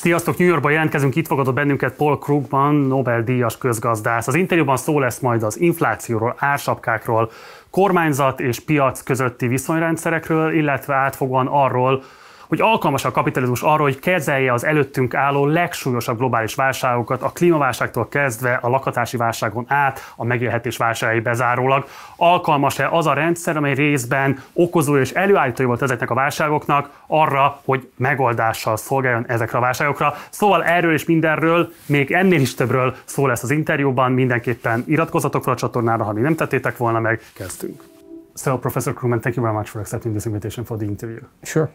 Sziasztok, New Yorkba jelentkezünk, itt fogadott bennünket Paul Krugman, Nobel-díjas közgazdász. Az interjúban szó lesz majd az inflációról, ársapkákról, kormányzat és piac közötti viszonyrendszerekről, illetve átfogóan arról, hogy alkalmas a kapitalizmus arra, hogy kezelje az előttünk álló legsúlyosabb globális válságokat, a klímaválságtól kezdve a lakhatási válságon át, a megélhetés válságai bezárólag. Alkalmas-e az a rendszer, amely részben okozó és előállítója volt ezeknek a válságoknak arra, hogy megoldással szolgáljon ezekre a válságokra. Szóval erről és mindenről, még ennél is többről szó lesz az interjúban, mindenképpen iratkozzatok fel a csatornára, ha még nem tettétek volna meg, kezdtünk. So, Professor Krugman, thank you very much for accepting this invitation for the interview. Sure.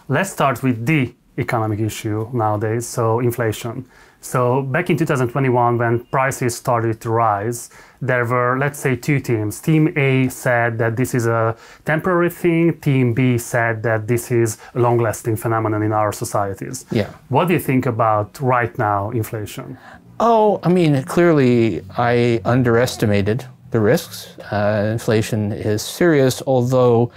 Let's start with the economic issue nowadays, so inflation. So back in 2021, when prices started to rise, there were, let's say, two teams. Team A said that this is a temporary thing. Team B said that this is a long-lasting phenomenon in our societies. Yeah. What do you think about right now inflation? Oh, I mean, clearly I underestimated the risks. Inflation is serious, although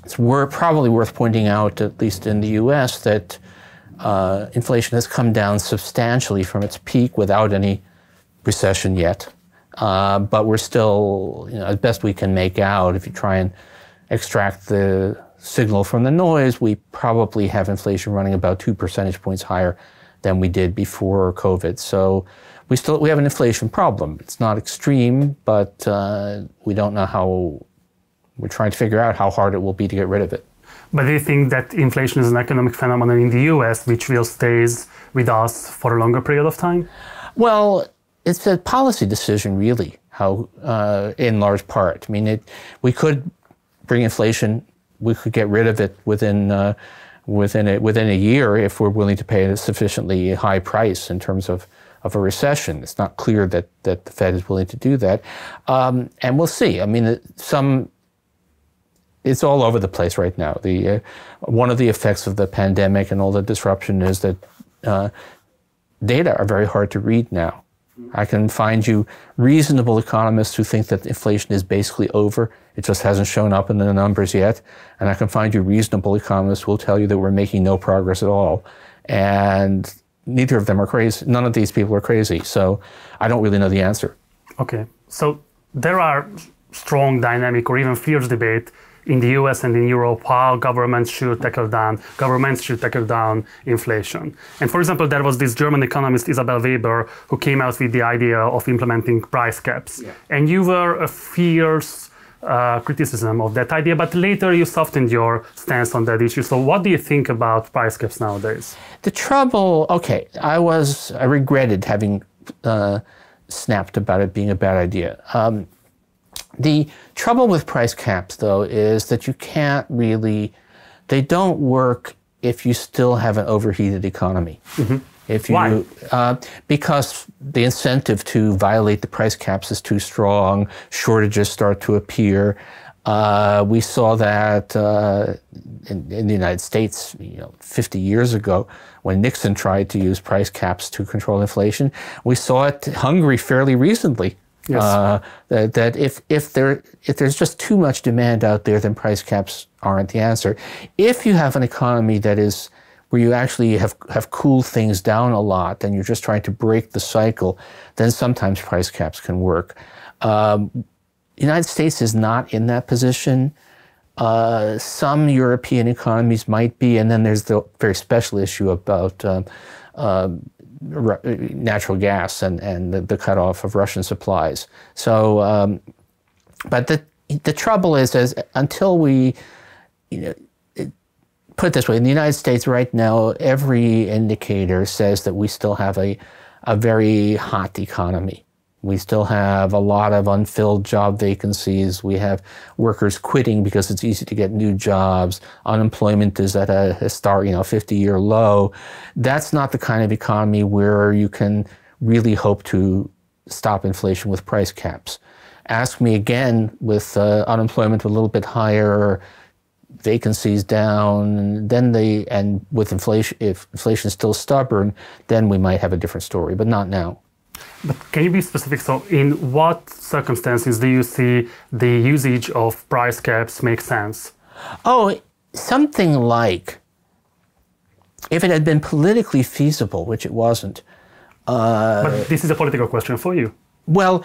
it's probably worth pointing out, at least in the US, that inflation has come down substantially from its peak without any recession yet. But we're still, as best we can make out, if you try and extract the signal from the noise, we probably have inflation running about 2 percentage points higher than we did before COVID. So we have an inflation problem. It's not extreme, but we don't know how. We're trying to figure out how hard it will be to get rid of it. But do you think that inflation is an economic phenomenon in the US which will stay with us for a longer period of time? Well, it's a policy decision, really, how in large part. I mean, we could bring inflation, we could get rid of it within a year if we're willing to pay a sufficiently high price in terms of a recession. It's not clear that the Fed is willing to do that. And we'll see. I mean, it's all over the place right now. One of the effects of the pandemic and all the disruption is that data are very hard to read now. I can find you reasonable economists who think that inflation is basically over. It just hasn't shown up in the numbers yet. And I can find you reasonable economists who will tell you that we're making no progress at all. And neither of them are crazy. None of these people are crazy. So I don't really know the answer. Okay. So there are strong dynamic or even fierce debate in the US and in Europe how governments should tackle down inflation. And for example, there was this German economist Isabel Weber who came out with the idea of implementing price caps. Yeah. And you were a fierce criticism of that idea, but later you softened your stance on that issue. So what do you think about price caps nowadays? The trouble, okay, I regretted having snapped about it being a bad idea. The trouble with price caps, though, is that you can't really, they don't work if you still have an overheated economy. Mm-hmm. Why? Because the incentive to violate the price caps is too strong, shortages start to appear. We saw that in the United States, 50 years ago, when Nixon tried to use price caps to control inflation. We saw it in Hungary fairly recently. Yes. That if there's just too much demand out there, then price caps aren't the answer. If you have an economy that is where you actually have cooled things down a lot, and you're just trying to break the cycle, then sometimes price caps can work. The United States is not in that position. Some European economies might be, and then there's the very special issue about natural gas and the cutoff of Russian supplies. So, but the trouble is until we, put it this way, in the United States right now, every indicator says that we still have a very hot economy. We still have a lot of unfilled job vacancies. We have workers quitting because it's easy to get new jobs. Unemployment is at a historic, 50-year low. That's not the kind of economy where you can really hope to stop inflation with price caps. Ask me again with unemployment a little bit higher, vacancies down, and with inflation, if inflation is still stubborn, then we might have a different story, but not now. But can you be specific? So in what circumstances do you see the usage of price caps make sense? Oh, something like if it had been politically feasible, which it wasn't. But this is a political question for you. Well,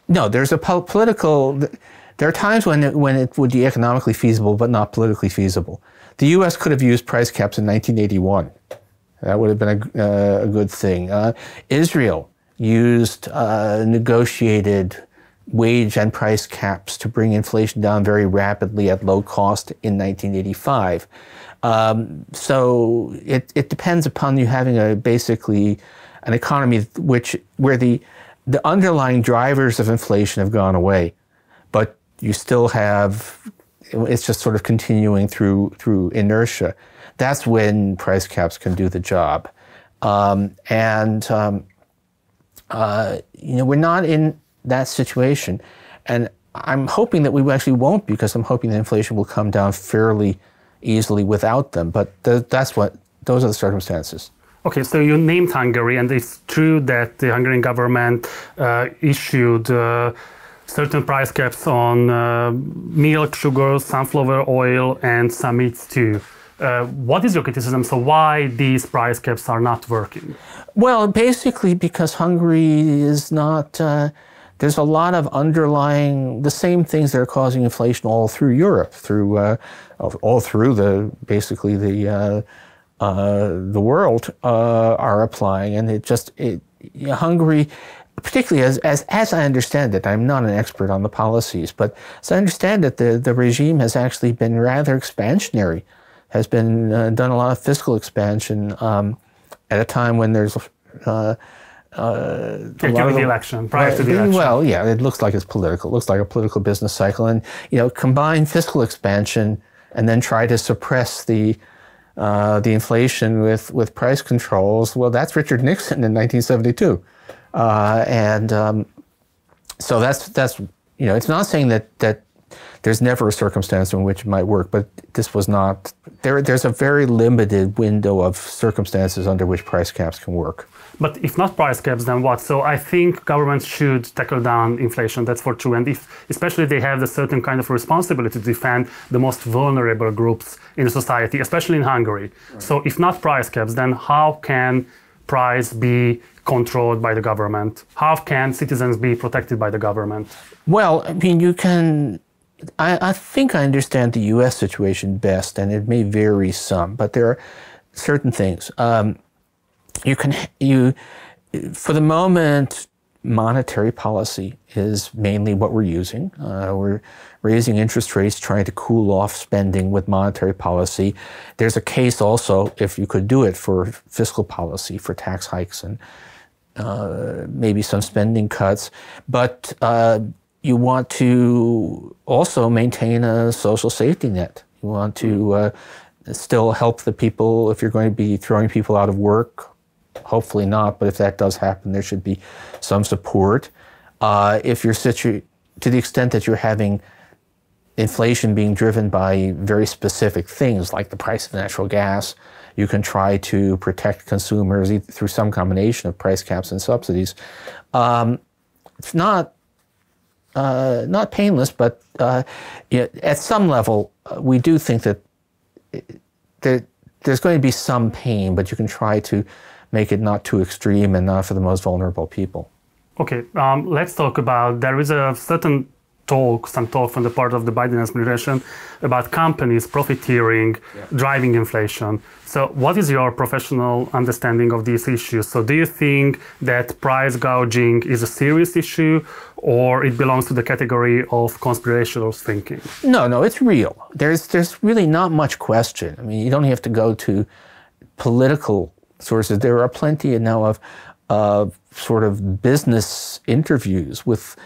no, there's a political. There are times when it would be economically feasible, but not politically feasible. The U.S. could have used price caps in 1981. That would have been a good thing. Israel used negotiated wage and price caps to bring inflation down very rapidly at low cost in 1985. So it depends upon you having basically an economy where the underlying drivers of inflation have gone away, but you still have, it's just sort of continuing through inertia. That's when price caps can do the job. We're not in that situation. And I'm hoping that we actually won't, because I'm hoping that inflation will come down fairly easily without them. But those are the circumstances. Okay, so you named Hungary, and it's true that the Hungarian government issued certain price caps on milk, sugar, sunflower oil, and some meats too. What is your criticism? So why these price caps are not working? Well, basically because Hungary is not, there's a lot of underlying, the same things that are causing inflation all through Europe, all through basically the world are applying. And Hungary, particularly as I understand it, I'm not an expert on the policies, but as I understand it, the regime has actually been rather expansionary, has been done a lot of fiscal expansion at a time when there's during the election, prior to the election. Well, yeah, it looks like it's political. It looks like a political business cycle, and combine fiscal expansion and then try to suppress the inflation with price controls. Well, that's Richard Nixon in 1972, so that's it's not saying that there's never a circumstance in which it might work, but this was not. There's a very limited window of circumstances under which price caps can work. But if not price caps, then what? So I think governments should tackle down inflation, that's for true. And especially they have a certain kind of responsibility to defend the most vulnerable groups in the society, especially in Hungary. Right. So if not price caps, then how can price be controlled by the government? How can citizens be protected by the government? Well, I mean, I think I understand the U.S. situation best, and it may vary some, but there are certain things. For the moment, monetary policy is mainly what we're using. We're raising interest rates, trying to cool off spending with monetary policy. There's a case also, if you could do it, for fiscal policy, for tax hikes and maybe some spending cuts. But you want to also maintain a social safety net. You want to still help the people if you're going to be throwing people out of work. Hopefully not, but if that does happen, there should be some support. If you're to the extent that you're having inflation being driven by very specific things like the price of natural gas, you can try to protect consumers through some combination of price caps and subsidies. It's not painless, but at some level, we do think that there's going to be some pain, but you can try to make it not too extreme and not for the most vulnerable people. Okay, let's talk about, there is a certain some talk from the part of the Biden administration about companies profiteering, driving inflation. So what is your professional understanding of these issues? So do you think that price gouging is a serious issue, or it belongs to the category of conspiratorial thinking? No, it's real. There's really not much question. I mean, you don't have to go to political sources. There are plenty now of sort of business interviews with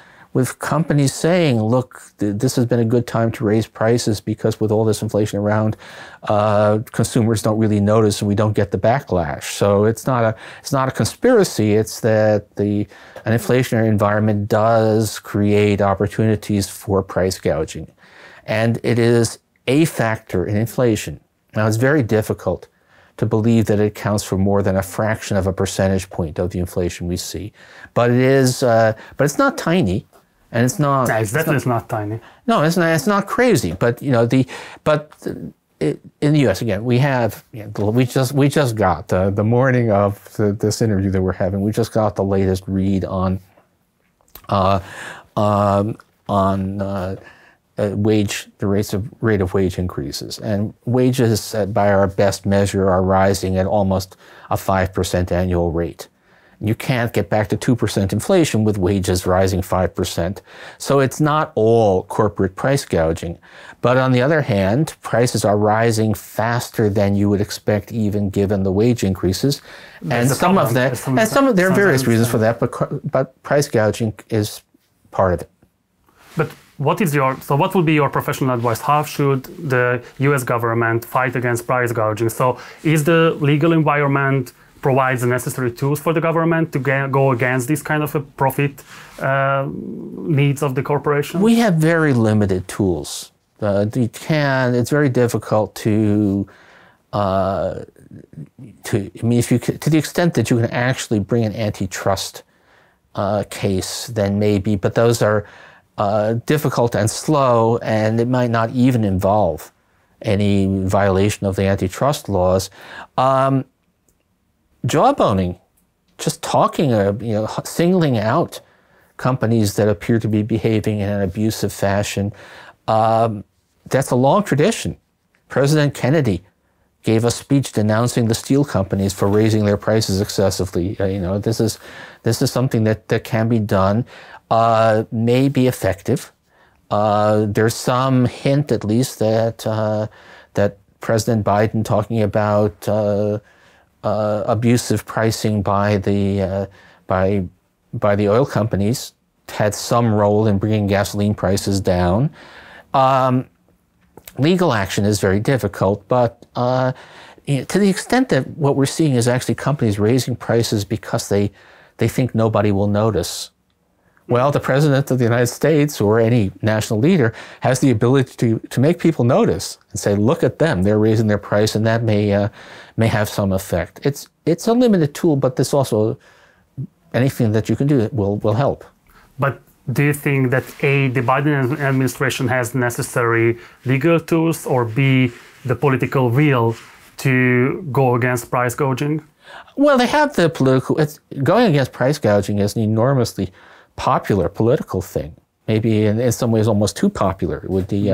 companies saying, look, this has been a good time to raise prices because with all this inflation around, consumers don't really notice and we don't get the backlash. So it's not a conspiracy. It's that an inflationary environment does create opportunities for price gouging. And it is a factor in inflation. Now, it's very difficult to believe that it accounts for more than a fraction of a percentage point of the inflation we see. But it's not tiny. And it's not. No, it's definitely not tiny. No, it's not crazy. But in the U.S. again, we have we just got the morning of this interview that we're having. We just got the latest read on the rate of wage increases, and wages by our best measure are rising at almost a 5% annual rate. You can't get back to 2% inflation with wages rising 5%. So it's not all corporate price gouging. But on the other hand, prices are rising faster than you would expect, even given the wage increases. And some of that, there are various reasons for that, but price gouging is part of it. But what would be your professional advice? How should the US government fight against price gouging? So is the legal environment provides the necessary tools for the government to go against this kind of a profit needs of the corporation? We have very limited tools. It's very difficult to the extent that you can actually bring an antitrust case, then maybe, but those are difficult and slow, and it might not even involve any violation of the antitrust laws. Jawboning, just talking, singling out companies that appear to be behaving in an abusive fashion, that's a long tradition. President Kennedy gave a speech denouncing the steel companies for raising their prices excessively. This is something that can be done, may be effective. There's some hint, at least, that President Biden talking about abusive pricing by the oil companies had some role in bringing gasoline prices down. Legal action is very difficult, but to the extent that what we're seeing is actually companies raising prices because they think nobody will notice. Well, the President of the United States or any national leader has the ability to make people notice and say, look at them, they're raising their price, and that may have some effect. It's a limited tool, but there's also anything that you can do will help. But do you think that A, the Biden administration has necessary legal tools, or B, the political will to go against price gouging? Well, they have the political, going against price gouging is an enormously popular political thing. Maybe in some ways almost too popular. It would be,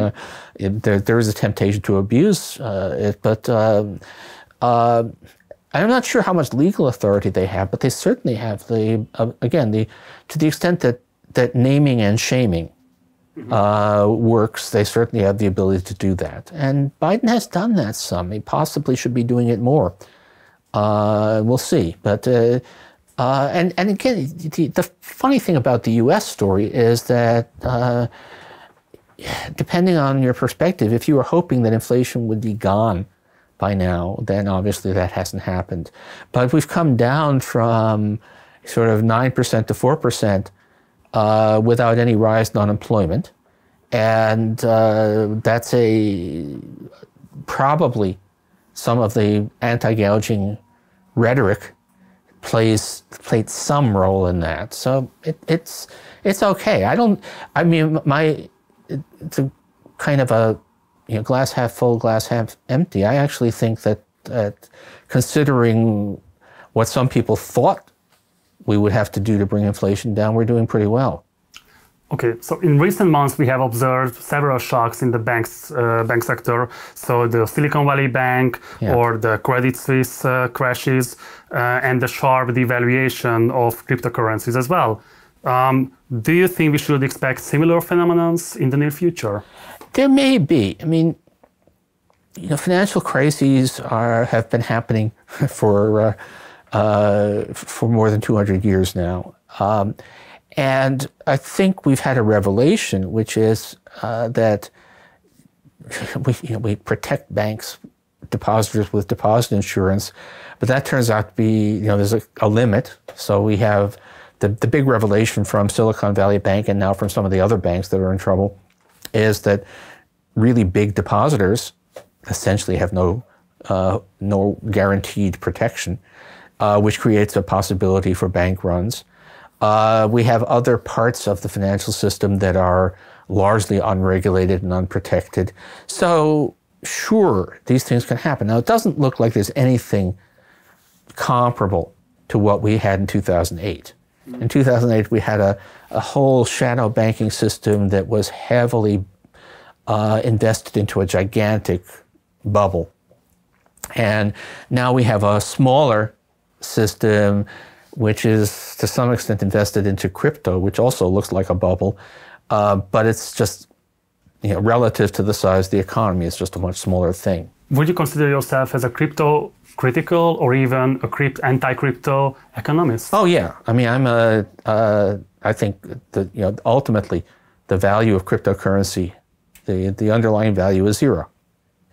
there is a temptation to abuse it, but I'm not sure how much legal authority they have, but they certainly have to the extent that naming and shaming works, they certainly have the ability to do that. And Biden has done that some. He possibly should be doing it more. We'll see. But and again, the funny thing about the U.S. story is that depending on your perspective, if you were hoping that inflation would be gone by now, then obviously that hasn't happened. But we've come down from sort of 9% to 4% without any rise in unemployment. And that's probably some of the anti-gouging rhetoric played some role in that. So it's okay. It's a kind of a glass half full, glass half empty. I actually think that considering what some people thought we would have to do to bring inflation down, we're doing pretty well. Okay, so in recent months we have observed several shocks in the bank sector. So the Silicon Valley Bank or the Credit Suisse crashes and the sharp devaluation of cryptocurrencies as well. Do you think we should expect similar phenomena in the near future? There may be. I mean, financial crises have been happening for more than 200 years now. And I think we've had a revelation, which is that we protect banks, depositors with deposit insurance, but that turns out to be, there's a limit. So we have the big revelation from Silicon Valley Bank and now from some of the other banks that are in trouble is that really big depositors essentially have no guaranteed protection, which creates a possibility for bank runs. We have other parts of the financial system that are largely unregulated and unprotected. So sure, these things can happen. Now, it doesn't look like there's anything comparable to what we had in 2008. In 2008, we had a whole shadow banking system that was heavily invested into a gigantic bubble. And now we have a smaller system, which is to some extent invested into crypto, which also looks like a bubble, but it's just, relative to the size of the economy, it's just a much smaller thing. Would you consider yourself as a crypto critical or even a anti-crypto economist? Oh yeah, I mean, I think that ultimately the value of cryptocurrency, the underlying value is zero.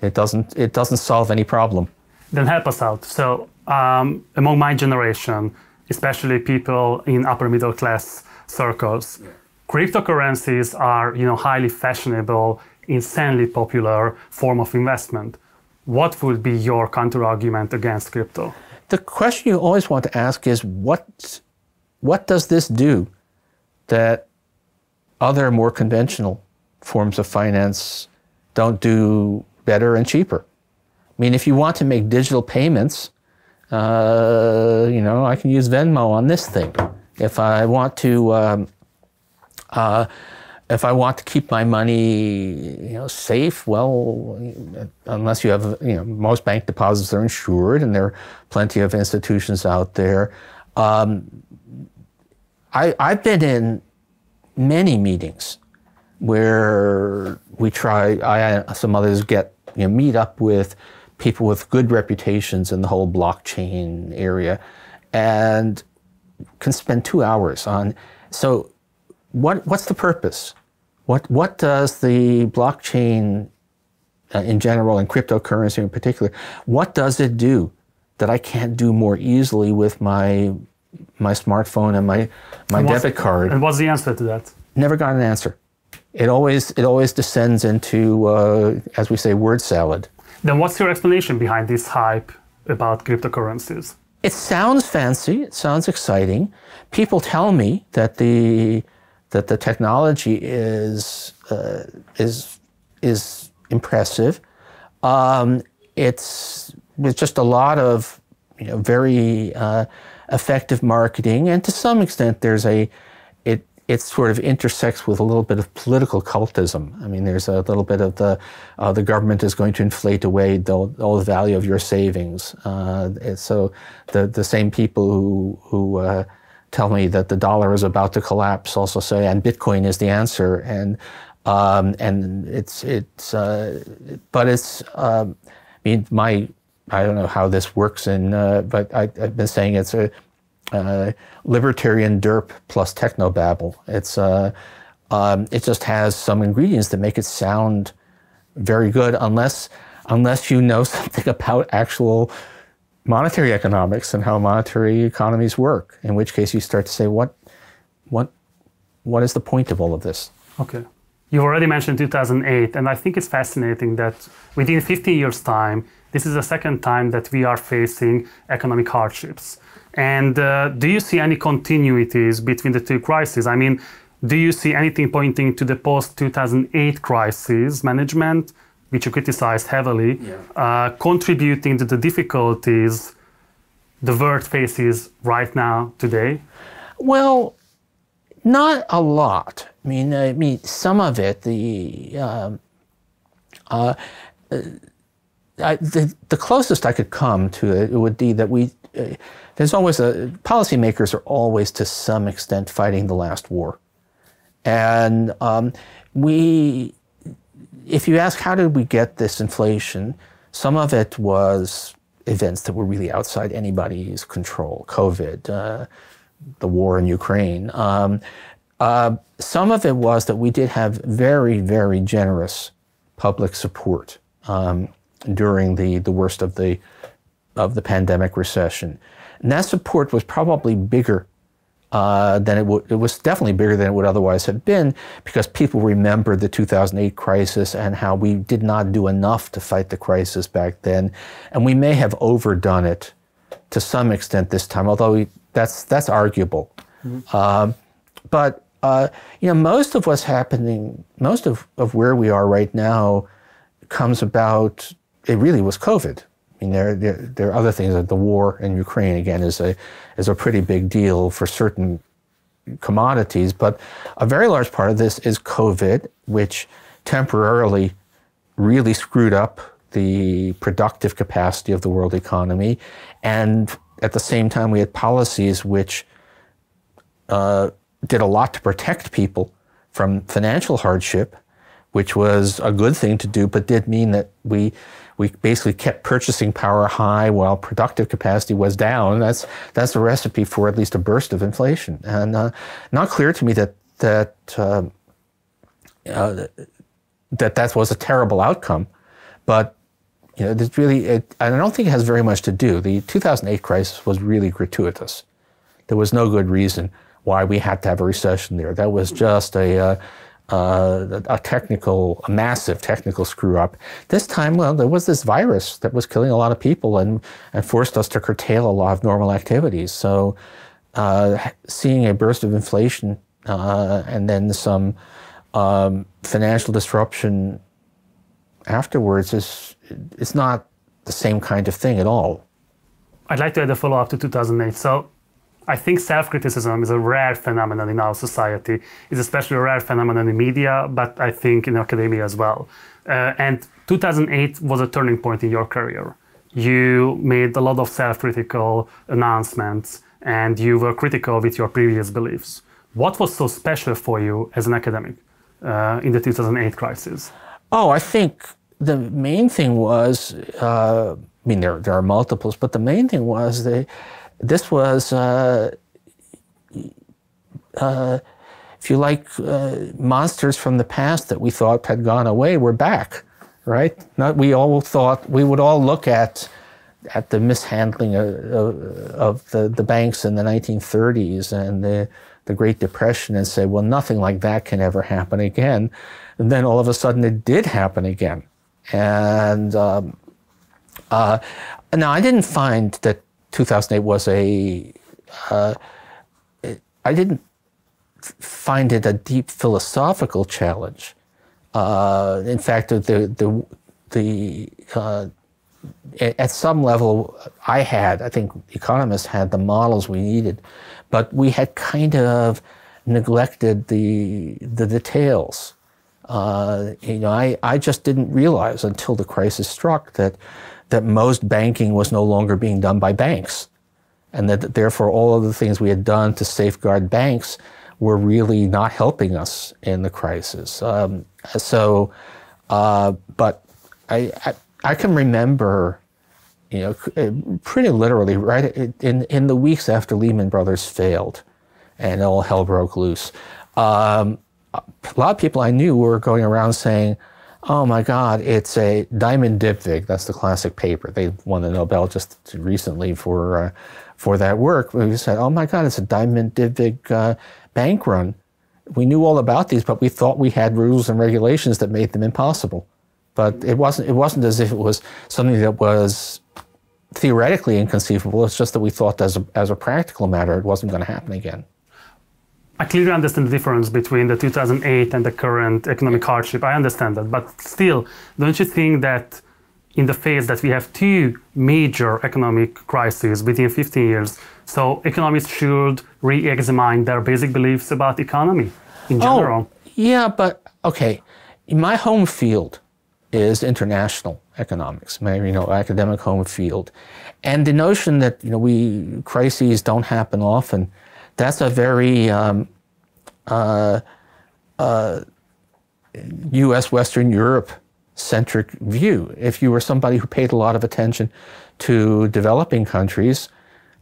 It doesn't solve any problem. Then help us out. So among my generation, especially people in upper middle class circles, cryptocurrencies are highly fashionable, insanely popular form of investment. What would be your counter-argument against crypto? The question you always want to ask is, what does this do that other more conventional forms of finance don't do better and cheaper? I mean, if you want to make digital payments, I can use Venmo on this thing. If I want to keep my money, safe, well, unless you have, most bank deposits are insured, and there are plenty of institutions out there. I've been in many meetings where some others meet up with people with good reputations in the whole blockchain area, and can spend 2 hours on. So, what's the purpose? What does the blockchain in general and cryptocurrency in particular, what does it do that I can't do more easily with my smartphone and my debit card? And what's the answer to that? Never got an answer. It always descends into, as we say, word salad. Then what's your explanation behind this hype about cryptocurrencies? It sounds fancy. It sounds exciting. People tell me that the technology is impressive. It's just a lot of very effective marketing, and to some extent it sort of intersects with a little bit of political cultism. I mean, there's a little bit of the government is going to inflate away all the value of your savings. So the same people who tell me that the dollar is about to collapse also say, and Bitcoin is the answer. And I don't know how this works but I've been saying it's a libertarian derp plus technobabble. It just has some ingredients that make it sound very good, unless you know something about actual monetary economics and how monetary economies work. In which case, you start to say, what is the point of all of this? Okay, you already mentioned 2008, and I think it's fascinating that within 15 years' time, this is the second time that we are facing economic hardships. And do you see any continuities between the two crises? I mean, do you see anything pointing to the post-2008 crisis management, which you criticized heavily, contributing to the difficulties the world faces right now, today? Well, not a lot. I mean, some of it, the closest I could come to it would be that policymakers are always to some extent fighting the last war. And if you ask how did we get this inflation, some of it was events that were really outside anybody's control, COVID, the war in Ukraine. Some of it was that we did have very, very generous public support during the worst of the pandemic recession. And that support was probably bigger than it was definitely bigger than it would otherwise have been, because people remembered the 2008 crisis and how we did not do enough to fight the crisis back then. And we may have overdone it to some extent this time, although that's arguable. Mm-hmm. But most of what's happening, most of where we are right now comes about, it really was COVID. I mean, there are other things, like the war in Ukraine, again, is a pretty big deal for certain commodities, but a very large part of this is COVID, which temporarily really screwed up the productive capacity of the world economy. And at the same time, we had policies which did a lot to protect people from financial hardship, which was a good thing to do, but did mean that we basically kept purchasing power high while productive capacity was down. That's a recipe for at least a burst of inflation. And not clear to me that was a terrible outcome, but there's really, I don't think it has very much to do. The 2008 crisis was really gratuitous. There was no good reason why we had to have a recession there. That was just a massive technical screw up. This time, well, there was this virus that was killing a lot of people and forced us to curtail a lot of normal activities. So seeing a burst of inflation and then some financial disruption afterwards it's not the same kind of thing at all. I'd like to add a follow-up to 2008. So I think self-criticism is a rare phenomenon in our society. It's especially a rare phenomenon in media, but I think in academia as well. And 2008 was a turning point in your career. You made a lot of self-critical announcements and you were critical with your previous beliefs. What was so special for you as an academic in the 2008 crisis? Oh, I think the main thing was, I mean, there are multiples, but the main thing was this was, if you like, monsters from the past that we thought had gone away were back, right? We all thought, we would all look at the mishandling of the banks in the 1930s and the Great Depression and say, well, nothing like that can ever happen again. And then all of a sudden it did happen again. And now I didn't find that 2008 was I didn't find it a deep philosophical challenge. In fact, at some level, I think economists had the models we needed, but we had kind of neglected the details. I just didn't realize until the crisis struck that most banking was no longer being done by banks, and that therefore all of the things we had done to safeguard banks were really not helping us in the crisis. But I can remember, pretty literally, right in the weeks after Lehman Brothers failed, and all hell broke loose. A lot of people I knew were going around saying, oh my God, it's a Diamond Dybvig. That's the classic paper. They won the Nobel just recently for that work. We said, oh my God, it's a Diamond Dybvig bank run. We knew all about these, but we thought we had rules and regulations that made them impossible. But it wasn't as if it was something that was theoretically inconceivable. It's just that we thought as a practical matter, it wasn't going to happen again. I clearly understand the difference between the 2008 and the current economic hardship. I understand that. But still, don't you think that in the phase that we have two major economic crises within 15 years, so economists should re-examine their basic beliefs about economy in general? Oh, yeah, but okay. My home field is international economics, my academic home field. And the notion that crises don't happen often, that's a very U.S. Western Europe centric view. If you were somebody who paid a lot of attention to developing countries,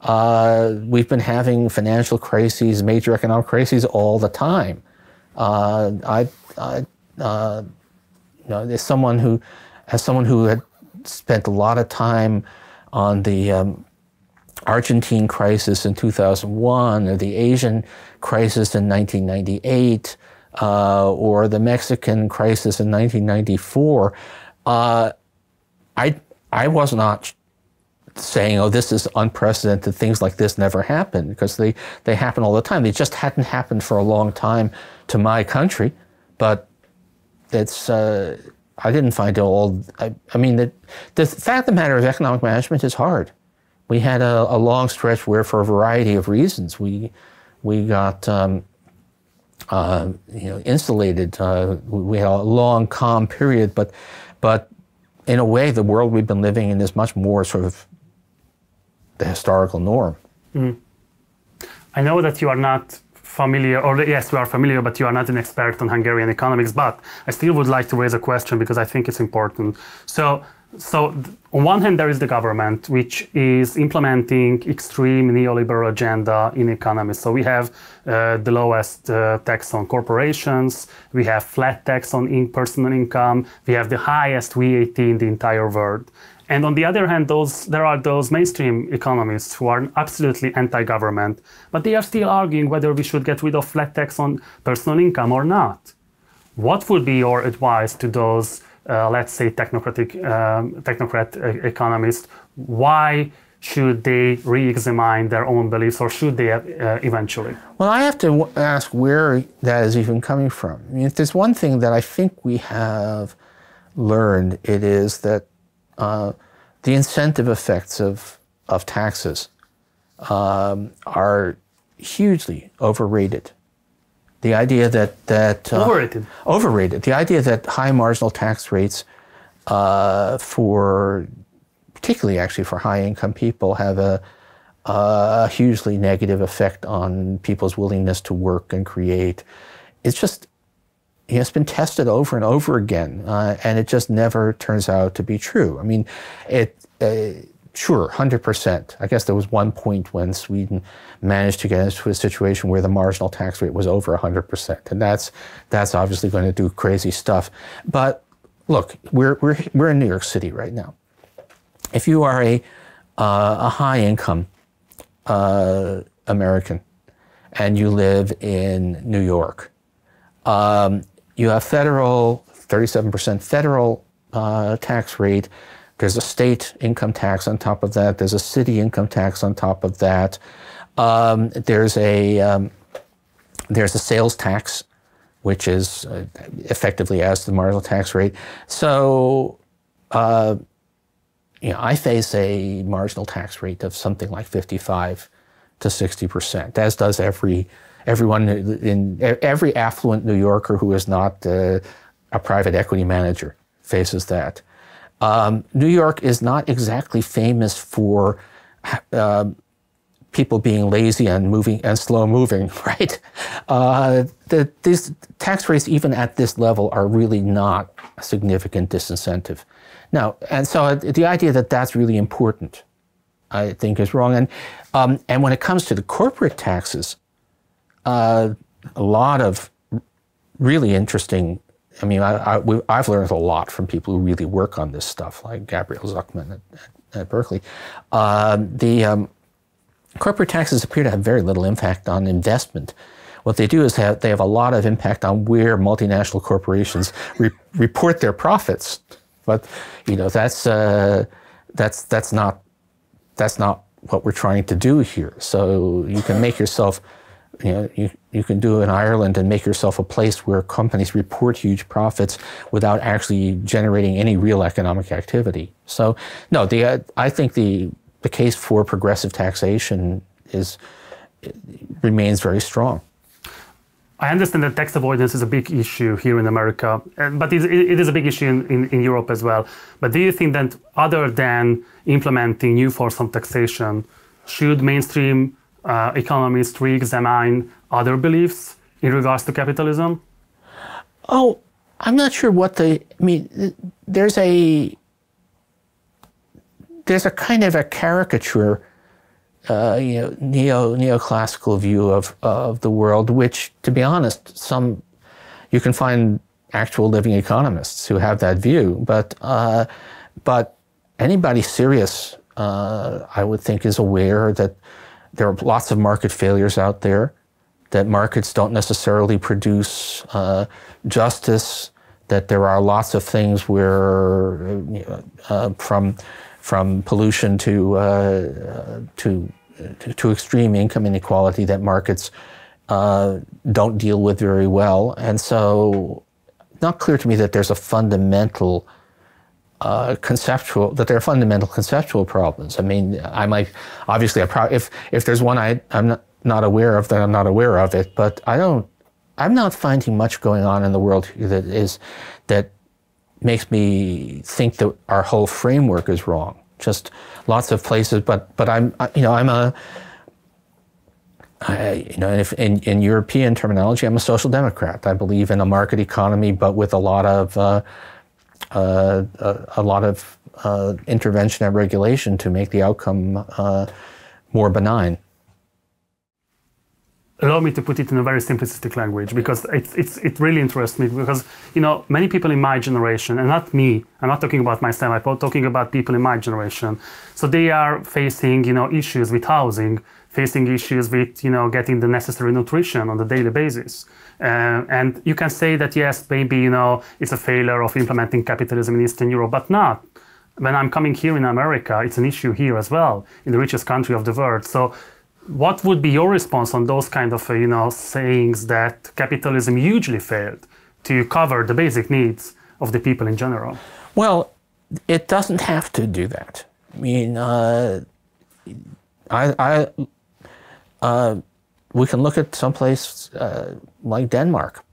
we've been having financial crises, major economic crises all the time. As someone who had spent a lot of time on the Argentine crisis in 2001, or the Asian crisis in 1998, or the Mexican crisis in 1994, I was not saying, oh, this is unprecedented, things like this never happen, because they happen all the time. They just hadn't happened for a long time to my country, but it's I didn't find it all. I mean, the fact of the matter is, economic management is hard. We had a long stretch where, for a variety of reasons, we got insulated. We had a long, calm period, but in a way, the world we've been living in is much more sort of the historical norm. Mm. I know that you are not familiar, or yes, you are familiar, but you are not an expert on Hungarian economics, but I still would like to raise a question because I think it's important. So on one hand, there is the government, which is implementing extreme neoliberal agenda in economy. So we have the lowest tax on corporations, we have flat tax on personal income, we have the highest VAT in the entire world. And on the other hand, there are those mainstream economists who are absolutely anti-government, but they are still arguing whether we should get rid of flat tax on personal income or not. What would be your advice to those, let's say, technocrat economists? Why should they re-examine their own beliefs, or should they eventually? Well, I have to ask where that is even coming from. I mean, if there's one thing that I think we have learned, it is that the incentive effects of taxes are hugely overrated. The idea that overrated. The idea that high marginal tax rates, particularly actually for high-income people, have a hugely negative effect on people's willingness to work and create. It's just, it's been tested over and over again, and it just never turns out to be true. I mean, sure, 100%. I guess there was one point when Sweden managed to get into a situation where the marginal tax rate was over 100%, and that's obviously going to do crazy stuff. But look, we're in New York City right now. If you are a high-income American and you live in New York, you have 37% federal tax rate. There's a state income tax on top of that. There's a city income tax on top of that. There's a sales tax, which is effectively as the marginal tax rate. So, I face a marginal tax rate of something like 55 to 60%, as does everyone in every affluent New Yorker who is not a private equity manager faces that. New York is not exactly famous for people being lazy and slow moving, right? These tax rates, even at this level, are really not a significant disincentive. Now, and so the idea that that's really important, I think, is wrong. And when it comes to the corporate taxes, a lot of really interesting. I mean, I've learned a lot from people who really work on this stuff, like Gabriel Zuckman at Berkeley. The corporate taxes appear to have very little impact on investment. What they do is they have a lot of impact on where multinational corporations report their profits. But that's not what we're trying to do here. So you can make yourself. You can do in Ireland and make yourself a place where companies report huge profits without actually generating any real economic activity. So, no, I think the case for progressive taxation remains very strong. I understand that tax avoidance is a big issue here in America, but it is a big issue in Europe as well. But do you think that other than implementing new forms of taxation, should mainstream economists re-examine other beliefs in regards to capitalism? Oh, I'm not sure there's a kind of a caricature, neoclassical view of the world, which, to be honest, you can find actual living economists who have that view, but anybody serious, I would think, is aware that there are lots of market failures out there, that markets don't necessarily produce justice, that there are lots of things where, from pollution to extreme income inequality, that markets don't deal with very well. And so not clear to me that there's a fundamental conceptual conceptual problems. I mean, I might obviously if there's one I'm not aware of, then I'm not aware of it. But I'm not finding much going on in the world that makes me think that our whole framework is wrong. Just lots of places, but if in European terminology, I'm a social democrat. I believe in a market economy, but with a lot of intervention and regulation to make the outcome more benign. Allow me to put it in a very simplistic language, because it really interests me, because many people in my generation, and not me, I'm not talking about myself, I'm talking about people in my generation. So they are facing issues with housing, facing issues with getting the necessary nutrition on a daily basis. And you can say that yes, maybe it's a failure of implementing capitalism in Eastern Europe, but not. When I'm coming here in America, it's an issue here as well, in the richest country of the world. So what would be your response on those kind of sayings that capitalism hugely failed to cover the basic needs of the people in general? Well, it doesn't have to do that. I mean, we can look at someplace like Denmark.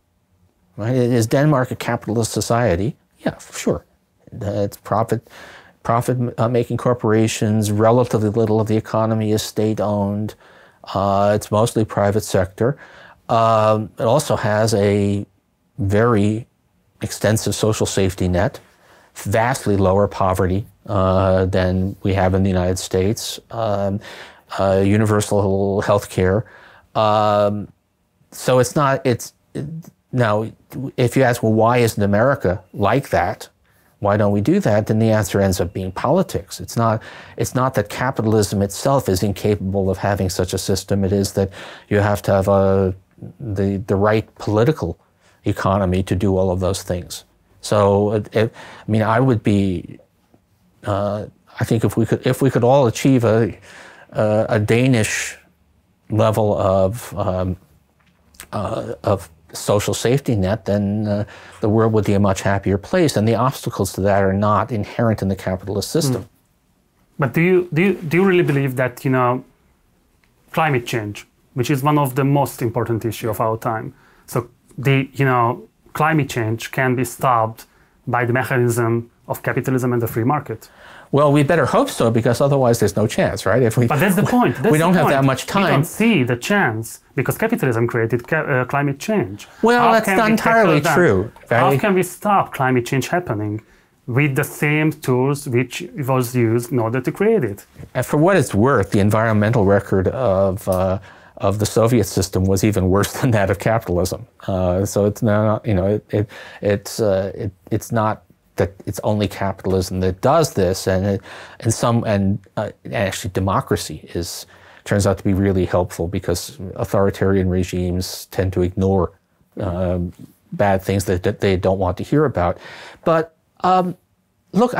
Right? Is Denmark a capitalist society? Yeah, sure. It's profit-making corporations. Relatively little of the economy is state-owned. It's mostly private sector. It also has a very extensive social safety net, vastly lower poverty than we have in the United States. Universal health care. So now, if you ask, well, why isn't America like that? Why don't we do that? Then the answer ends up being politics. It's not that capitalism itself is incapable of having such a system. It is that you have to have the right political economy to do all of those things. So, I would be. I think if we could all achieve a Danish level of social safety net, then the world would be a much happier place. And the obstacles to that are not inherent in the capitalist system. But do you really believe that climate change, which is one of the most important issues of our time, so climate change can be stopped by the mechanism of capitalism and the free market? Well, we better hope so, because otherwise there's no chance, right? But that's the point. We don't have that much time. We don't see the chance because capitalism created climate change. Well, that's not entirely true. How can we stop climate change happening with the same tools which was used in order to create it? And for what it's worth, the environmental record of the Soviet system was even worse than that of capitalism. So it's not, it's not that it's only capitalism that does this, and actually democracy turns out to be really helpful, because authoritarian regimes tend to ignore bad things that they don't want to hear about. But look,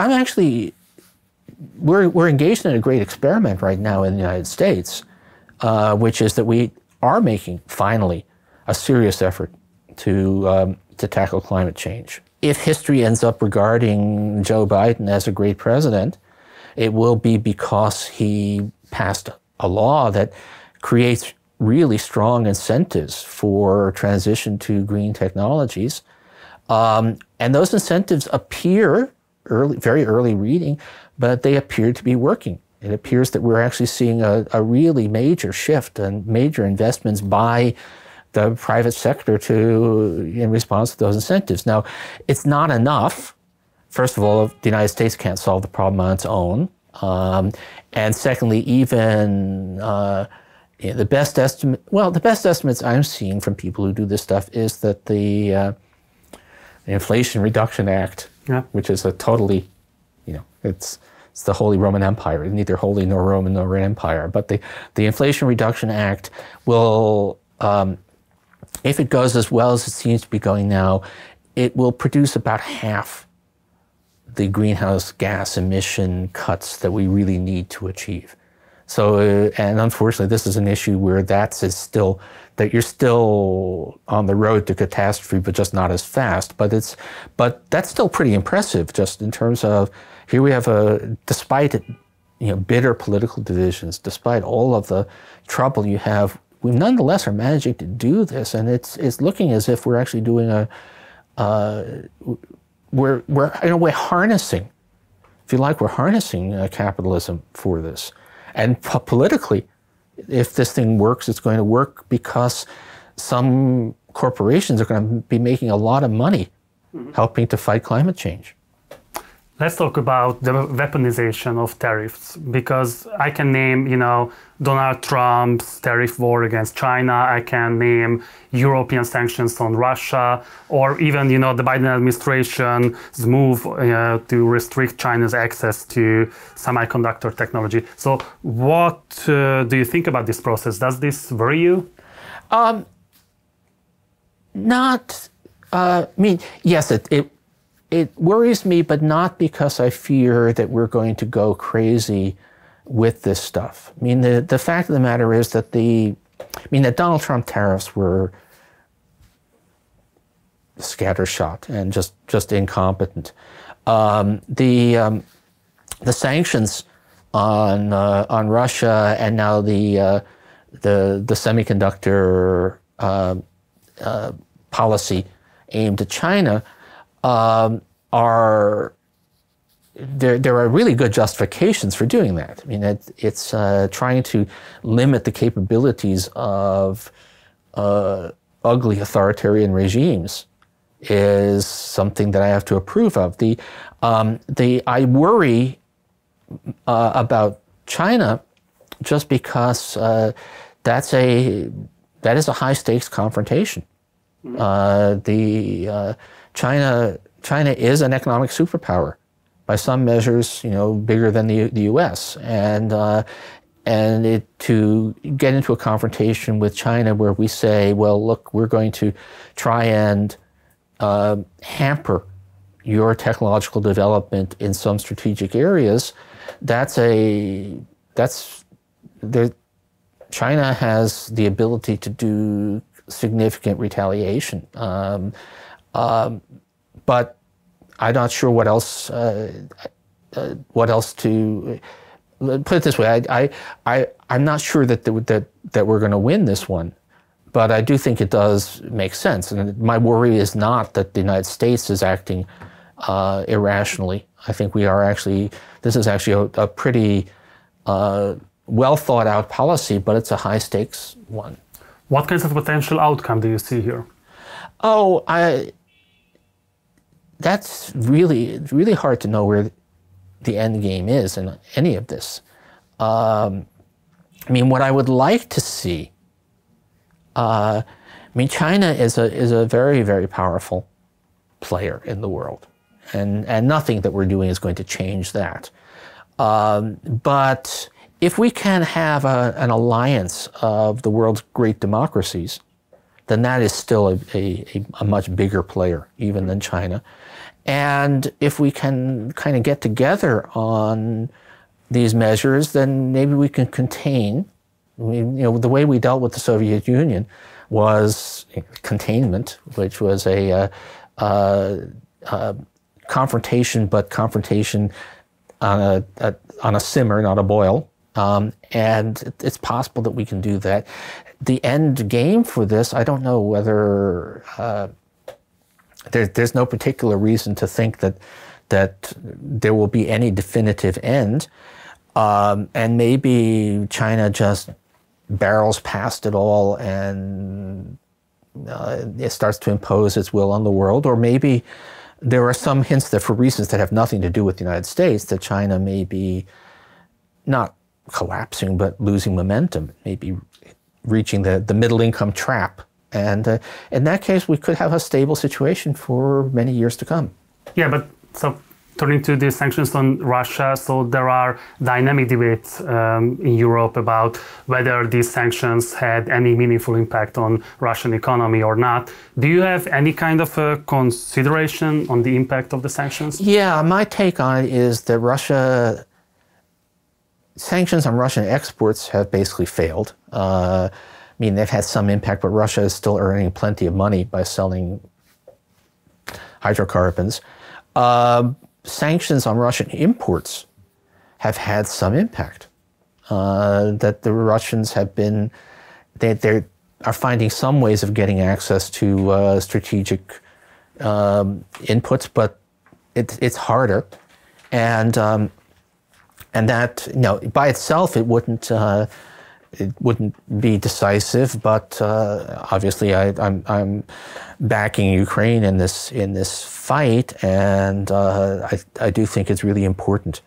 we're engaged in a great experiment right now in the United States, which is that we are making finally a serious effort to tackle climate change. If history ends up regarding Joe Biden as a great president, it will be because he passed a law that creates really strong incentives for transition to green technologies. And those incentives appear, very early reading, but they appear to be working. It appears that we're actually seeing a really major shift and major investments by the private sector in response to those incentives. Now, it's not enough. First of all, the United States can't solve the problem on its own. And secondly, even the best estimates I'm seeing from people who do this stuff is that the Inflation Reduction Act, which is a totally, it's the Holy Roman Empire, neither holy nor Roman nor an empire. But the Inflation Reduction Act will, if it goes as well as it seems to be going now, it will produce about half the greenhouse gas emission cuts that we really need to achieve. So, and unfortunately, this is an issue where that you're still on the road to catastrophe, but just not as fast. But that's still pretty impressive, just in terms of here we have despite bitter political divisions, despite all of the trouble you have, we nonetheless are managing to do this, and it's looking as if we're actually doing we're in a way harnessing, if you like, we're harnessing capitalism for this. And politically, if this thing works, it's going to work because some corporations are going to be making a lot of money helping to fight climate change. Let's talk about the weaponization of tariffs, because I can name, Donald Trump's tariff war against China. I can name European sanctions on Russia, or even, the Biden administration's move to restrict China's access to semiconductor technology. So what do you think about this process? Does this worry you? Yes, it worries me, but not because I fear that we're going to go crazy with this stuff. The fact of the matter is that that Donald Trump tariffs were scattershot and just incompetent. The sanctions on Russia and now the semiconductor policy aimed at China there are really good justifications for doing that. It's trying to limit the capabilities of ugly authoritarian regimes is something that I have to approve of. I worry about China just because that is a high stakes confrontation. China is an economic superpower, by some measures, bigger than the U.S. To get into a confrontation with China where we say, well, look, we're going to try and hamper your technological development in some strategic areas, China has the ability to do significant retaliation. But I'm not sure what else to put it this way. I'm not sure that we're going to win this one, but I do think it does make sense. And my worry is not that the United States is acting irrationally. I think this is actually a pretty well thought out policy, but it's a high stakes one. What kinds of potential outcome do you see here? That's really hard to know where the end game is in any of this. What I would like to see, China is a very, very powerful player in the world, and nothing that we're doing is going to change that. But if we can have an alliance of the world's great democracies, then that is still a much bigger player even than China. And if we can kind of get together on these measures, then maybe we can contain. The way we dealt with the Soviet Union was containment, which was a confrontation, but confrontation on a simmer, not a boil. And it's possible that we can do that. The end game for this, I don't know whether there's no particular reason to think that there will be any definitive end, and maybe China just barrels past it all and it starts to impose its will on the world, or maybe there are some hints that for reasons that have nothing to do with the United States, that China may be not collapsing but losing momentum, maybe reaching the middle income trap. And in that case, we could have a stable situation for many years to come. Yeah, but so turning to the sanctions on Russia, so there are dynamic debates in Europe about whether these sanctions had any meaningful impact on Russian economy or not. Do you have any kind of a consideration on the impact of the sanctions? Yeah, my take on it is that Russia sanctions on Russian exports have basically failed. I mean, they've had some impact, but Russia is still earning plenty of money by selling hydrocarbons. Sanctions on Russian imports have had some impact. That the Russians have been, they are finding some ways of getting access to strategic inputs, but it's harder. And that, you know, by itself it wouldn't be decisive, but obviously I'm backing Ukraine in this fight, and I do think it's really important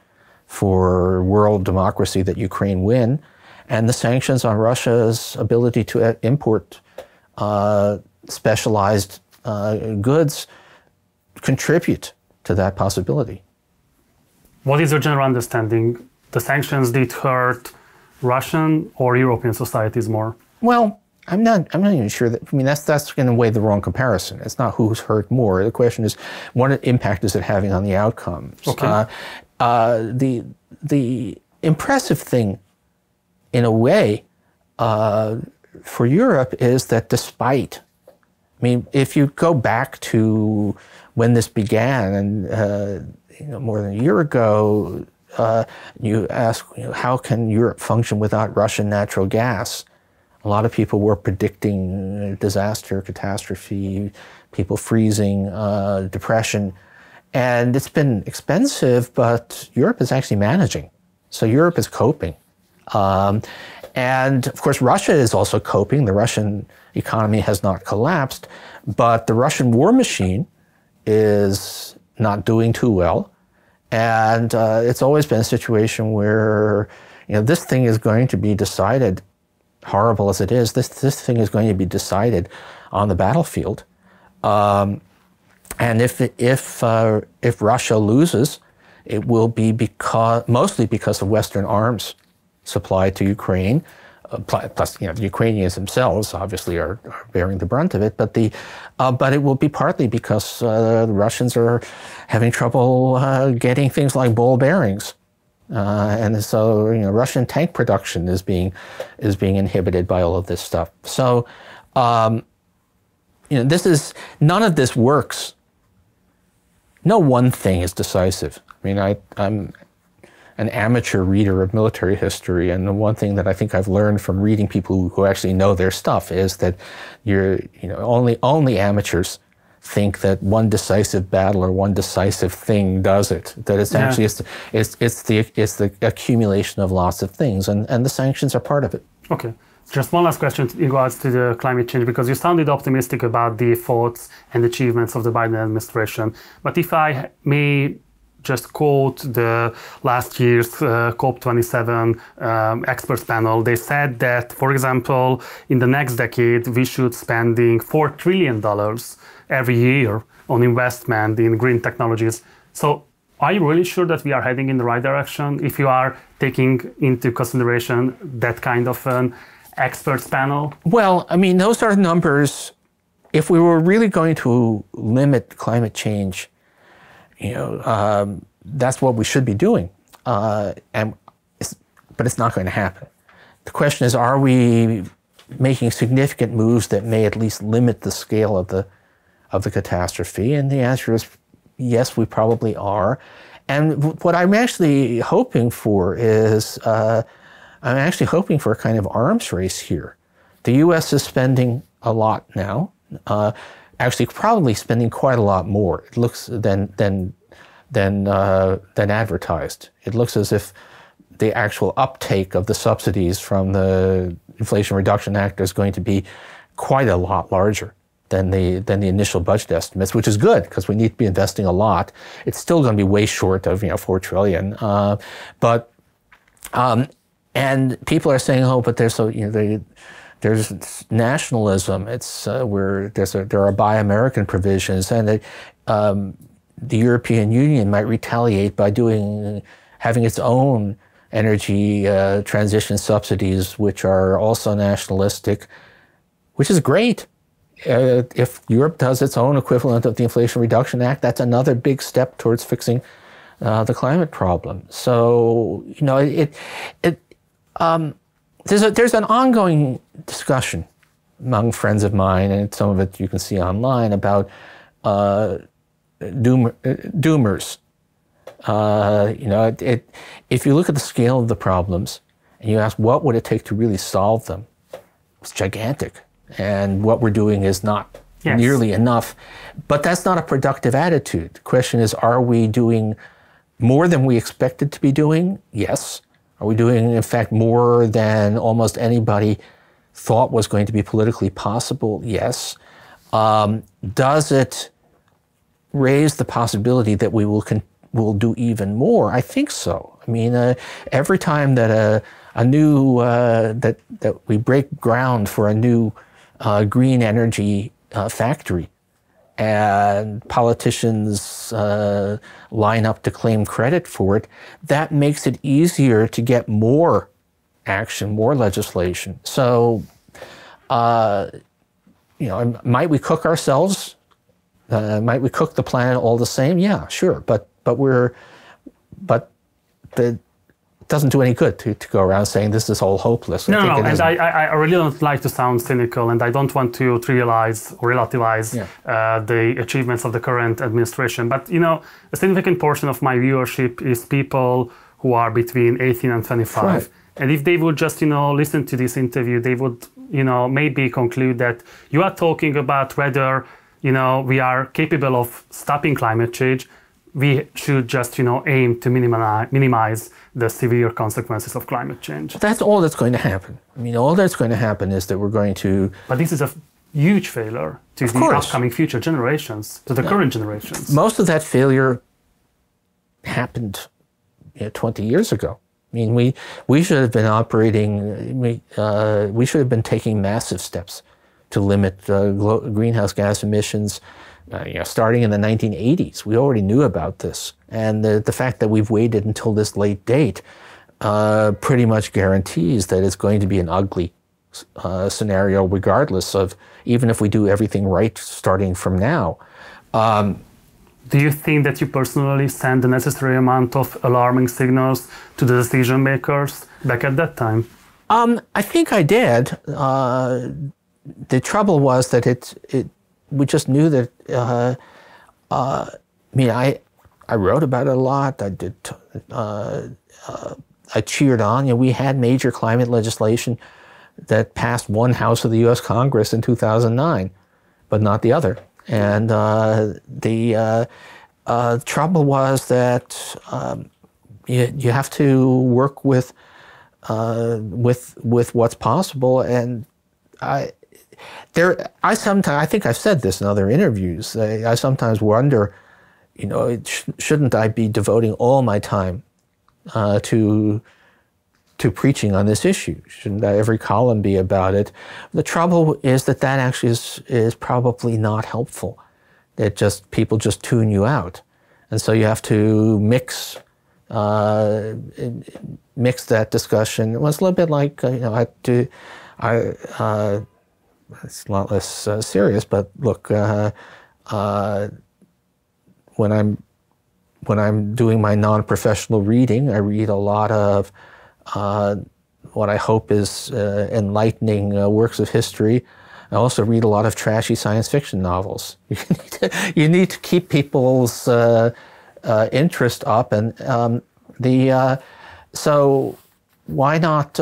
for world democracy that Ukraine win, and the sanctions on Russia's ability to import specialized goods contribute to that possibility. What is your general understanding? The sanctions did hurt Russian or European societies more? Well, I'm not even sure that, I mean, that's in a way the wrong comparison. It's not who's hurt more. The question is, what impact is it having on the outcomes? Okay. The impressive thing, in a way, for Europe is that despite, I mean, if you go back to when this began, and you know, more than a year ago, you ask, you know, how can Europe function without Russian natural gas? A lot of people were predicting disaster, catastrophe, people freezing, depression. And it's been expensive, but Europe is actually managing. So Europe is coping. And of course, Russia is also coping. The Russian economy has not collapsed, but the Russian war machine is not doing too well. And it's always been a situation where, you know, this thing is going to be decided, horrible as it is, this thing is going to be decided on the battlefield. And if Russia loses, it will be mostly because of Western arms supplied to Ukraine. Plus, you know, the Ukrainians themselves obviously are bearing the brunt of it, but it will be partly because the Russians are having trouble getting things like ball bearings, and so, you know, Russian tank production is being inhibited by all of this stuff. So, you know, none of this works. No one thing is decisive. I mean, I'm an amateur reader of military history, and the one thing that I think I've learned from reading people who actually know their stuff is that only amateurs think that one decisive battle or one decisive thing does it. That it's actually it's the accumulation of lots of things, and the sanctions are part of it. Okay. Just one last question in regards to the climate change, because you sounded optimistic about the thoughts and achievements of the Biden administration. But if I may just quote the last year's COP27 experts panel, they said that, for example, in the next decade, we should spending $4 trillion every year on investment in green technologies. So are you really sure that we are heading in the right direction if you are taking into consideration that kind of an experts panel? Well, I mean, those are numbers. If we were really going to limit climate change, you know, that's what we should be doing, but it's not going to happen. The question is, are we making significant moves that may at least limit the scale of the catastrophe? And the answer is yes, we probably are. And what I'm actually hoping for is, I'm actually hoping for a kind of arms race here. The U.S. is spending a lot now, actually probably spending quite a lot more. It looks than advertised. It looks as if the actual uptake of the subsidies from the Inflation Reduction Act is going to be quite a lot larger than the initial budget estimates, which is good because we need to be investing a lot. It's still going to be way short of, you know, $4 trillion, and people are saying, oh, but there's there's nationalism. It's where there are Buy American provisions, and the European Union might retaliate by having its own energy transition subsidies, which are also nationalistic, which is great. If Europe does its own equivalent of the Inflation Reduction Act, that's another big step towards fixing the climate problem. So, you know, there's an ongoing discussion among friends of mine, and some of it you can see online, about doomers. You know, if you look at the scale of the problems and you ask what would it take to really solve them, it's gigantic. And what we're doing is not nearly enough. But that's not a productive attitude. The question is, are we doing more than we expected to be doing? Yes. Are we doing, in fact, more than almost anybody thought was going to be politically possible? Yes. Does it raise the possibility that we will do even more? I think so. I mean, every time that a new that we break ground for a new green energy factory, and politicians line up to claim credit for it, that makes it easier to get more action, more legislation. So, you know, might we cook ourselves? Might we cook the planet all the same? Yeah, sure. But it doesn't do any good to go around saying this is all hopeless. No, and I really don't like to sound cynical, and I don't want to trivialize or relativize the achievements of the current administration. But, you know, a significant portion of my viewership is people who are between 18 and 25. Right. And if they would just, you know, listen to this interview, they would, you know, maybe conclude that you are talking about whether, you know, we are capable of stopping climate change. We should just, you know, aim to minimize the severe consequences of climate change. That's all that's going to happen. I mean, all that's going to happen is that we're going to... But this is a huge failure to the upcoming future generations, to the current generations. Most of that failure happened 20 years ago. I mean, we should have been operating, we should have been taking massive steps to limit greenhouse gas emissions. Starting in the 1980s, we already knew about this. And the fact that we've waited until this late date pretty much guarantees that it's going to be an ugly scenario regardless of, even if we do everything right starting from now. Do you think that you personally sent the necessary amount of alarming signals to the decision makers back at that time? I think I did. The trouble was that we just knew that, I mean, I wrote about it a lot. I did, I cheered on. You know, we had major climate legislation that passed one house of the U.S. Congress in 2009, but not the other. And the trouble was that you have to work with what's possible. And I think I've said this in other interviews. I sometimes wonder, you know, shouldn't I be devoting all my time to preaching on this issue? Shouldn't every column be about it? The trouble is that actually is probably not helpful. People just tune you out, and so you have to mix that discussion. Well, it's a little bit like it's a lot less serious, but look, when I'm doing my non-professional reading, I read a lot of what I hope is enlightening works of history. I also read a lot of trashy science fiction novels. You need to keep people's interest up, and so why not?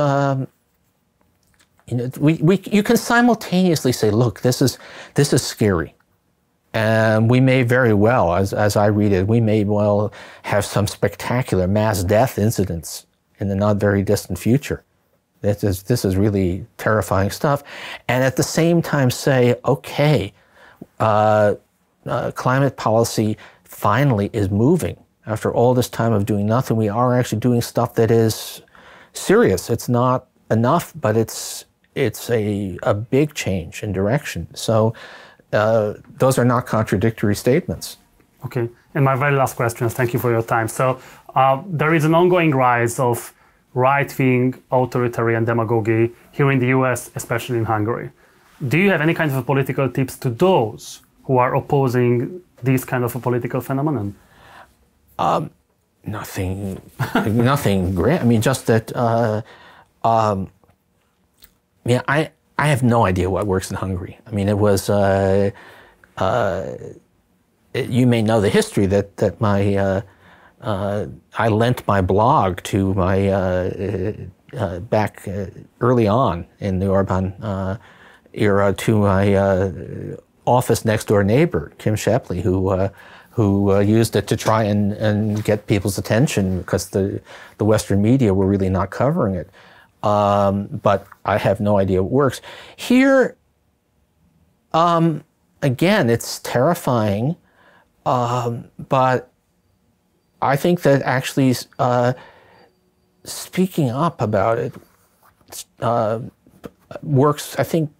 You know, you can simultaneously say, look, this is scary, and we may very well, as I read it, we may well have some spectacular mass death incidents in the not very distant future. This is really terrifying stuff, and at the same time say, okay, climate policy finally is moving. After all this time of doing nothing, we are actually doing stuff that is serious. It's not enough, but it's a big change in direction. So those are not contradictory statements. Okay, and my very last question is, thank you for your time. So there is an ongoing rise of right-wing authoritarian demagogy here in the US, especially in Hungary. Do you have any kind of political tips to those who are opposing this kind of a political phenomenon? Nothing great. I mean, just that. I have no idea what works in Hungary. I mean, it was. You may know the history that my. I lent my blog to my back early on in the Orbán era to my office next door neighbor, Kim Shapley, who used it to try and get people's attention because the Western media were really not covering it. But I have no idea what works. Here, again, it's terrifying, but I think that actually speaking up about it works, I think,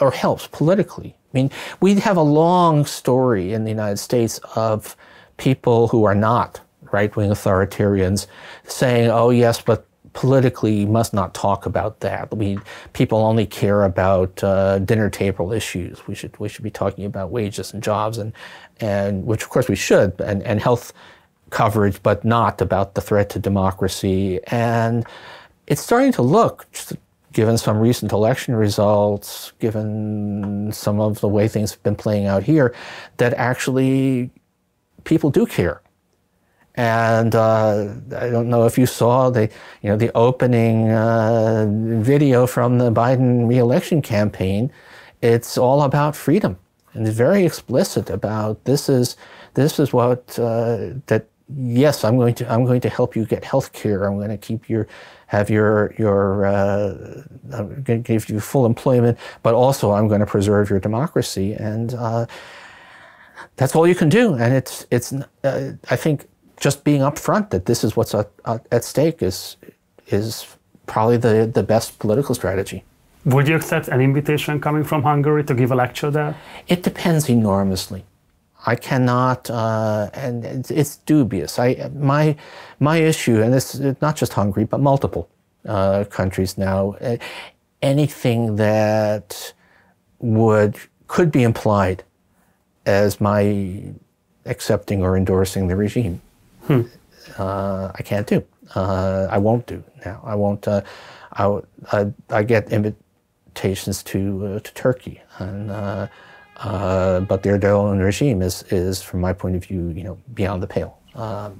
or helps politically. I mean, we have a long story in the United States of people who are not right-wing authoritarians saying, oh yes, but politically you must not talk about that. People only care about dinner table issues. We should be talking about wages and jobs, and which of course we should, and health coverage, but not about the threat to democracy. And it's starting to look, given some recent election results, given some of the way things have been playing out here, that actually people do care. And I don't know if you saw the opening video from the Biden re-election campaign. It's all about freedom, and it's very explicit about this is what that. Yes, I'm going to help you get health care. I'm going to I'm going to give you full employment, but also I'm going to preserve your democracy, and that's all you can do. And it's I think just being upfront that this is what's at stake is probably the best political strategy. Would you accept an invitation coming from Hungary to give a lecture there? It depends enormously. I cannot, and it's dubious. My issue, and it's not just Hungary, but multiple countries now. Anything that could be implied as my accepting or endorsing the regime, I can't do. I won't do now. I won't. I get invitations to Turkey, and. But their own regime is, from my point of view, beyond the pale. So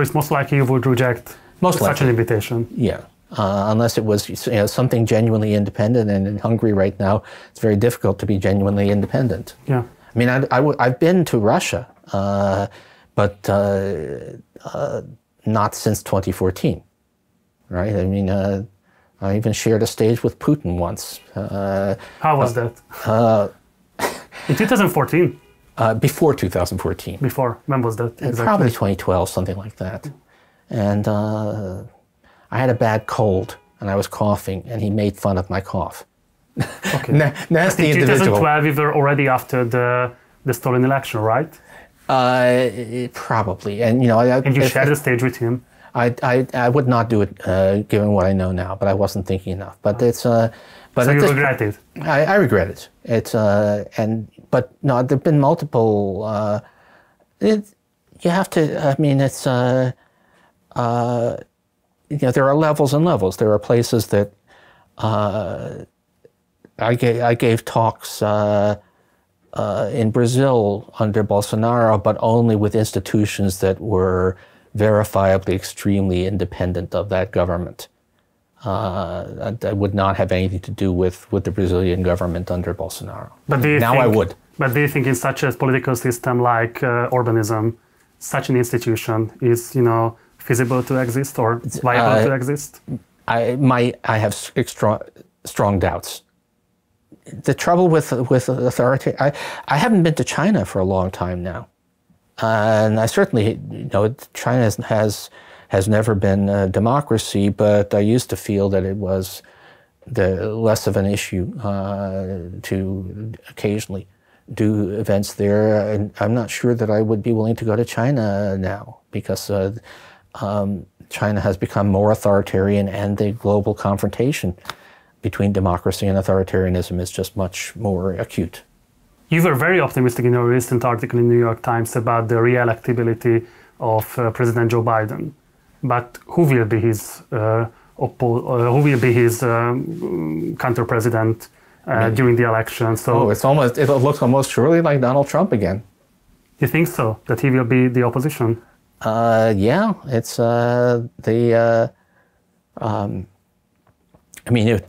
it's most likely you would reject such an invitation. Yeah, unless it was something genuinely independent. And in Hungary right now, it's very difficult to be genuinely independent. Yeah, I mean, I've been to Russia, but not since 2014. Right? I mean, I even shared a stage with Putin once. How was that? In 2014? Before 2014. Before? When was that? Exactly? Probably 2012, something like that. And I had a bad cold, and I was coughing, and he made fun of my cough. Okay. Nasty in individual. 2012, we were already after the stolen election, right? Probably. And, and you shared the stage with him? I would not do it, given what I know now, but I wasn't thinking enough. But it's... But so you regret it? I regret it. It's but no, there've been multiple. You have to. I mean, it's there are levels and levels. There are places that I gave talks in Brazil under Bolsonaro, but only with institutions that were verifiably extremely independent of that government. That would not have anything to do with the Brazilian government under Bolsonaro. But I would. But do you think in such a political system like Orbanism, such an institution is, feasible to exist or viable to exist? I have strong doubts. The trouble with authority, I haven't been to China for a long time now, and I certainly China has never been a democracy, but I used to feel that it was less of an issue to occasionally do events there. And I'm not sure that I would be willing to go to China now, because China has become more authoritarian, and the global confrontation between democracy and authoritarianism is just much more acute. You were very optimistic in your recent article in the New York Times about the re-electability of President Joe Biden. But who will be his counter-president during the election? So it looks almost surely like Donald Trump again. You think so? That he will be the opposition? Yeah, it's I mean,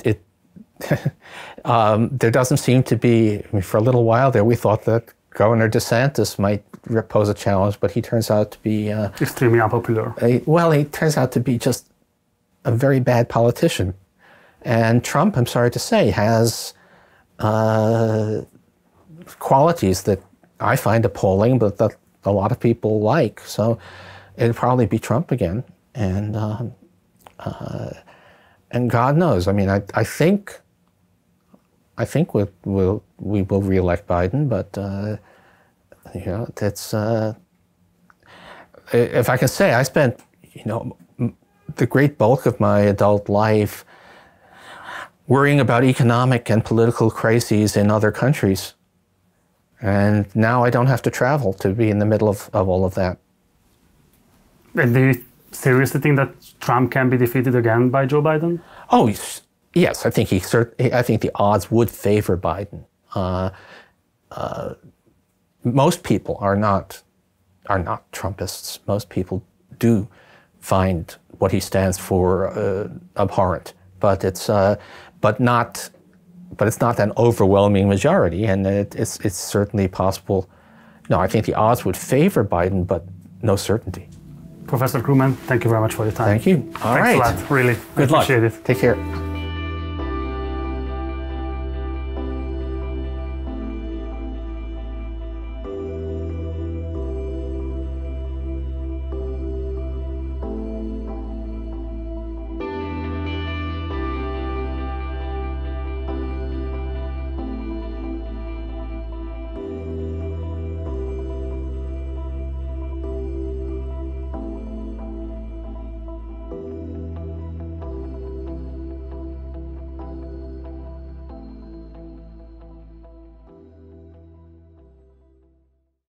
there doesn't seem to be, I mean, for a little while there, we thought that Governor DeSantis might pose a challenge, but he turns out to be... extremely unpopular. He turns out to be just a very bad politician. And Trump, I'm sorry to say, has qualities that I find appalling, but that a lot of people like. So it'd probably be Trump again. And God knows. I mean, I think we will re-elect Biden, but you know, that's if I can say, I spent, you know, the great bulk of my adult life worrying about economic and political crises in other countries, and now I don't have to travel to be in the middle of all of that. And do you seriously think that Trump can be defeated again by Joe Biden? Oh, yes. I think I think the odds would favor Biden. Most people are not Trumpists. Most people do find what he stands for abhorrent, but it's not an overwhelming majority, and it's certainly possible. No, I think the odds would favor Biden, but no certainty. Professor Krugman, thank you very much for your time. Thank you. All right. Thanks a lot, really. Good luck. Appreciate it. Take care.